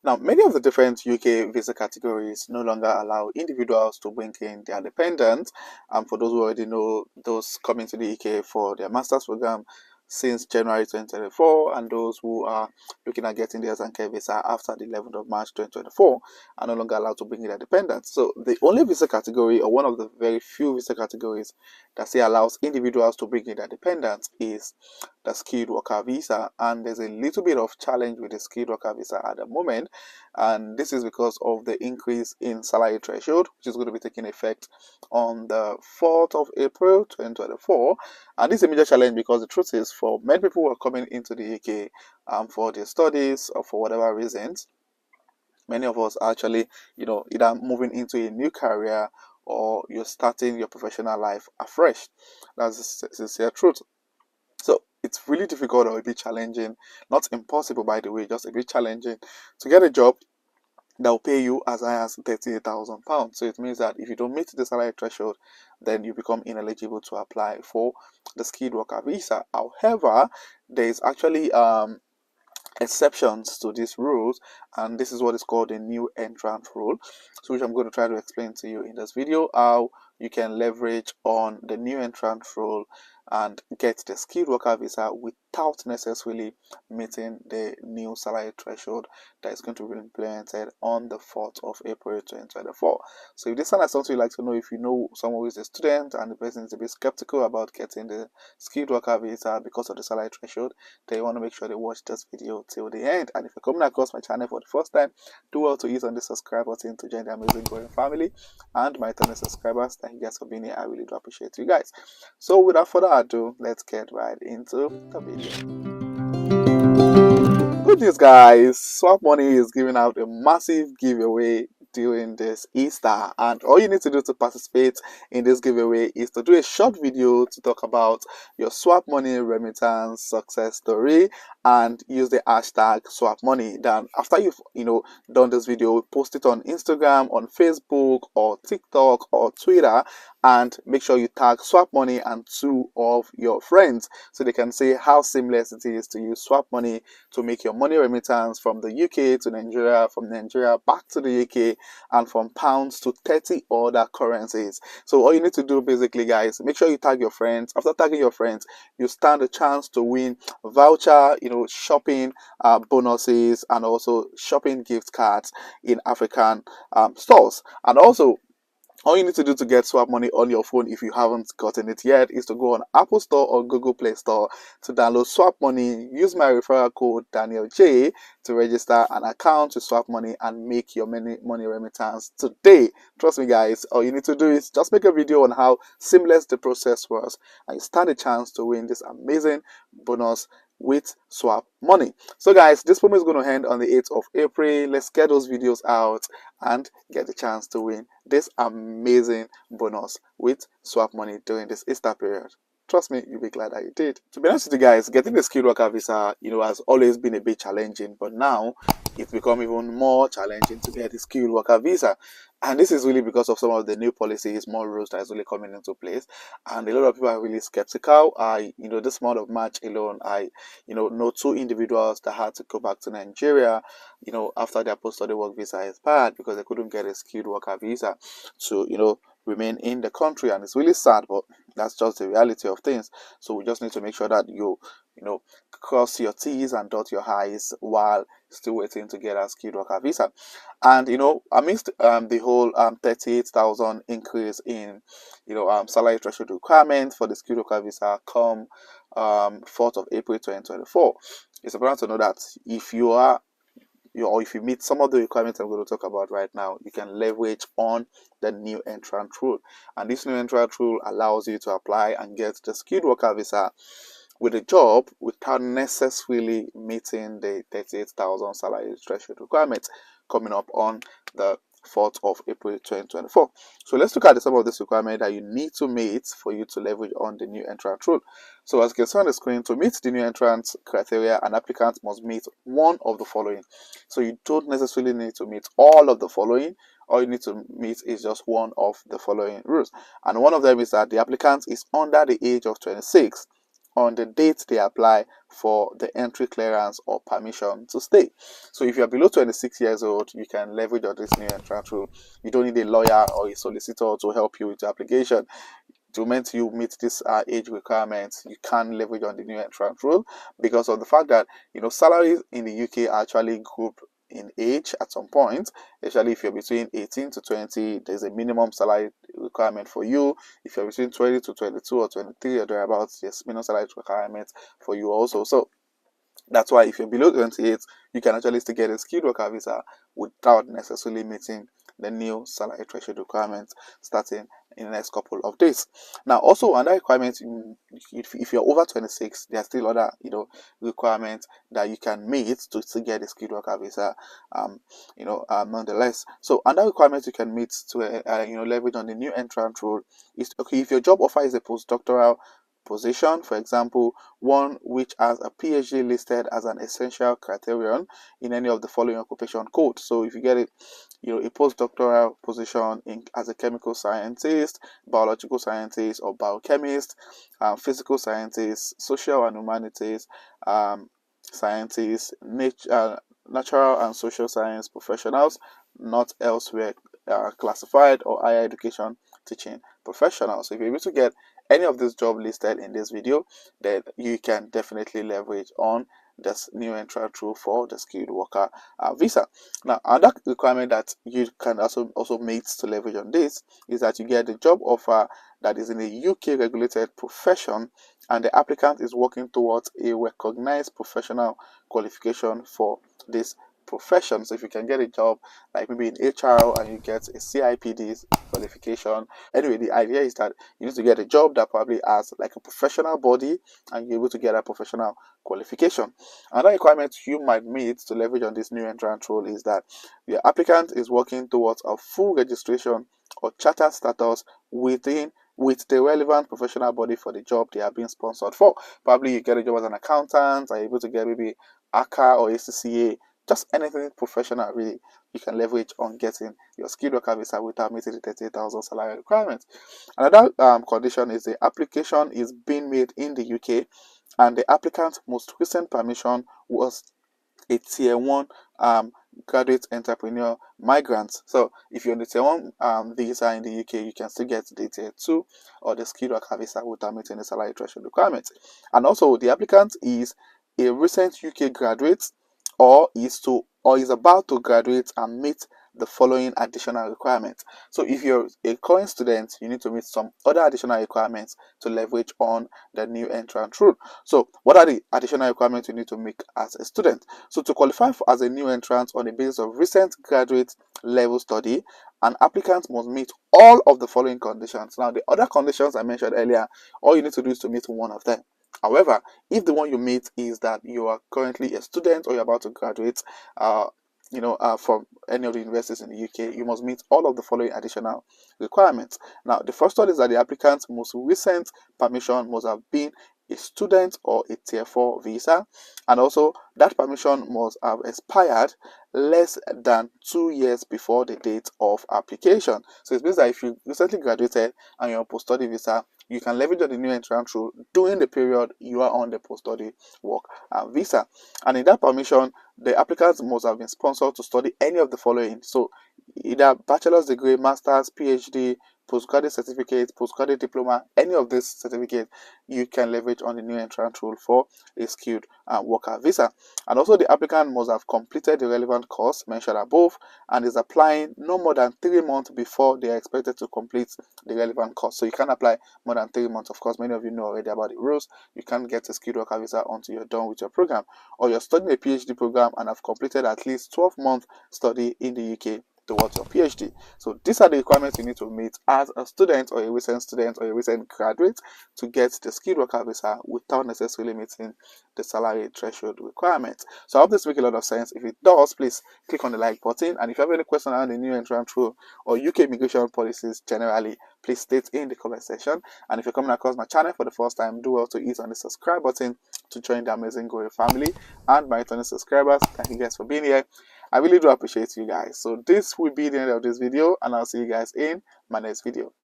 Now, many of the different UK visa categories no longer allow individuals to bring in their dependents. And for those who already know, those coming to the UK for their master's program since January 2024, and those who are looking at getting their Zanke visa after the 11th of March 2024 are no longer allowed to bring in their dependents. So the only visa category, or one of the very few visa categories that still allows individuals to bring in their dependents, is the skilled worker visa. And there's a little bit of challenge with the skilled worker visa at the moment, and this is because of the increase in salary threshold, which is going to be taking effect on the 4th of April 2024. And this is a major challenge because the truth is, for many people who are coming into the UK for their studies or for whatever reasons, many of us are actually, either moving into a new career or you're starting your professional life afresh. That's the sincere truth. So it's really difficult or a bit challenging, not impossible by the way, just a bit challenging to get a job that will pay you as high as £38,000. So it means that if you don't meet the salary threshold, then you become ineligible to apply for the skilled worker visa. However, there is actually exceptions to these rules, and this is what is called a new entrant rule, so which I'm going to try to explain to you in this video, how you can leverage on the new entrant rule and get the skilled worker visa without necessarily meeting the new salary threshold that is going to be implemented on the 4th of April 2024. So if this one is something you'd like to know, if you know someone who is a student and the person is a bit skeptical about getting the skilled worker visa because of the salary threshold, then you want to make sure they watch this video till the end. And if you're coming across my channel for the first time, do well to hit on the subscribe button to join the amazing growing family. And my returning subscribers, thank you guys for being here. I really do appreciate you guys. So without further ado, let's get right into the video. Good news, guys. Swap Money is giving out a massive giveaway during this Easter, and all you need to do to participate in this giveaway is to do a short video to talk about your Swap Money remittance success story and use the hashtag Swap Money. Then after you've done this video, post it on Instagram, on Facebook, or TikTok, or Twitter, and make sure you tag Swap Money and 2 of your friends so they can see how seamless it is to use Swap Money to make your money remittance from the UK to Nigeria, from Nigeria back to the UK, and from pounds to 30 other currencies. So all you need to do basically, guys, make sure you tag your friends. After tagging your friends, you stand a chance to win voucher, shopping bonuses, and also shopping gift cards in African stores. And also, all you need to do to get Swap Money on your phone, if you haven't gotten it yet, is to go on Apple Store or Google Play Store to download Swap Money. Use my referral code Daniel J to register an account to Swap Money and make your money remittance today. Trust me, guys, all you need to do is just make a video on how seamless the process was, and you stand a chance to win this amazing bonus with Swap Money. So guys, this promo is going to end on the 8th of April. Let's get those videos out and get the chance to win this amazing bonus with Swap Money during this Easter period. Trust me, you'll be glad that you did. To be honest with you guys, getting the skilled worker visa, has always been a bit challenging, but now it's become even more challenging to get the skilled worker visa. And this is really because of some of the new policies, more rules that is really coming into place. And a lot of people are really skeptical. This month of March alone, I know 2 individuals that had to go back to Nigeria, after their post-study work visa expired because they couldn't get a skilled worker visa to, remain in the country. And it's really sad, but that's just the reality of things. So we just need to make sure that you cross your T's and dot your I's while still waiting to get a skilled worker visa. And amidst the whole 38,000 increase in salary threshold requirement for the skilled worker visa come 4th of April 2024, it's important to know that if you are or if you meet some of the requirements I'm going to talk about right now, you can leverage on the new entrant rule. And this new entrant rule allows you to apply and get the skilled worker visa with a job without necessarily meeting the 38,000 salary threshold requirements coming up on the 4th of April 2024. So let's look at some of this requirement that you need to meet for you to leverage on the new entrant rule. So as you can see on the screen, to meet the new entrant criteria, an applicant must meet one of the following. So you don't necessarily need to meet all of the following. All you need to meet is just one of the following rules. And one of them is that the applicant is under the age of 26, on the date they apply for the entry clearance or permission to stay. So if you're below 26 years old, you can leverage on this new entrant rule. You don't need a lawyer or a solicitor to help you with your application. To meant you meet this age requirements, you can leverage on the new entrant rule because of the fact that salaries in the UK are actually grouped in age at some point. Especially if you're between 18 to 20, there's a minimum salary requirement for you. If you're between 20 to 22 or 23 or thereabouts, there's minimum salary requirement for you also. So that's why if you're below 28, you can actually still get a skilled worker visa without necessarily meeting the new salary threshold requirements starting in the next couple of days. Now, also another requirement, if you're over 26, there are still other requirements that you can meet to still get a skilled worker visa. Nonetheless. So another requirement you can meet to leverage on the new entrant rule is okay if your job offer is a postdoctoral position, for example, one which has a PhD listed as an essential criterion in any of the following occupation codes. So if you get it, a postdoctoral position as a chemical scientist, biological scientist, or biochemist, physical scientist, social and humanities, scientists, natural and social science professionals, not elsewhere classified, or higher education teaching professionals. So if you're able to get any of this job listed in this video, then you can definitely leverage on this new entrant rule for the skilled worker visa. Now, another requirement that you can also meet to leverage on this is that you get the job offer that is in a UK regulated profession and the applicant is working towards a recognized professional qualification for this profession. So if you can get a job like maybe in HR and you get a CIPD qualification, anyway, the idea is that you need to get a job that probably has like a professional body and you're able to get a professional qualification. Another requirement you might meet to leverage on this new entrant rule is that the applicant is working towards a full registration or charter status with the relevant professional body for the job they are being sponsored for. Probably you get a job as an accountant, are able to get maybe ACA or ACCA, just anything professional really. You can leverage on getting your skilled worker visa without meeting the 38,000 salary requirement. Another condition is the application is being made in the UK and the applicant's most recent permission was a tier 1 graduate entrepreneur migrant. So if you're on the tier 1 visa in the UK, you can still get the tier 2 or the skilled worker visa without meeting the salary threshold requirement. And also the applicant is a recent UK graduate or is about to graduate and meet the following additional requirements. So if you're a current student, you need to meet some other additional requirements to leverage on the new entrant rule. So what are the additional requirements you need to make as a student? So to qualify as a new entrant on the basis of recent graduate level study, an applicant must meet all of the following conditions. Now the other conditions I mentioned earlier, all you need to do is to meet one of them. However, if the one you meet is that you are currently a student or you're about to graduate, from any of the universities in the UK, you must meet all of the following additional requirements. Now, the first one is that the applicant's most recent permission must have been a student or a tier 4 visa, and also that permission must have expired less than 2 years before the date of application. So it means that if you recently graduated and you're on post-study visa, you can leverage on the new entrant rule during the period you are on the post-study work visa. And in that permission, the applicants must have been sponsored to study any of the following. So either bachelor's degree, master's, PhD, postgraduate certificate, postgraduate diploma, any of these certificates you can leverage on the new entrant rule for a skilled worker visa. And also the applicant must have completed the relevant course mentioned above and is applying no more than 3 months before they are expected to complete the relevant course. So you can apply more than 3 months. Of course, many of you know already about the rules. You can't get a skilled worker visa until you're done with your program, or you're studying a PhD program and have completed at least 12 months study in the UK towards your PhD. So these are the requirements you need to meet as a student or a recent student or a recent graduate to get the skilled worker visa without necessarily meeting the salary threshold requirement. So I hope this makes a lot of sense. If it does, please click on the like button, and if you have any question on the new entrant rule or UK immigration policies generally, please state in the comment section. And if you're coming across my channel for the first time, do well to hit on the subscribe button to join the amazing growing family. And my returning subscribers, thank you guys for being here. I really do appreciate you guys. So this will be the end of this video, and I'll see you guys in my next video.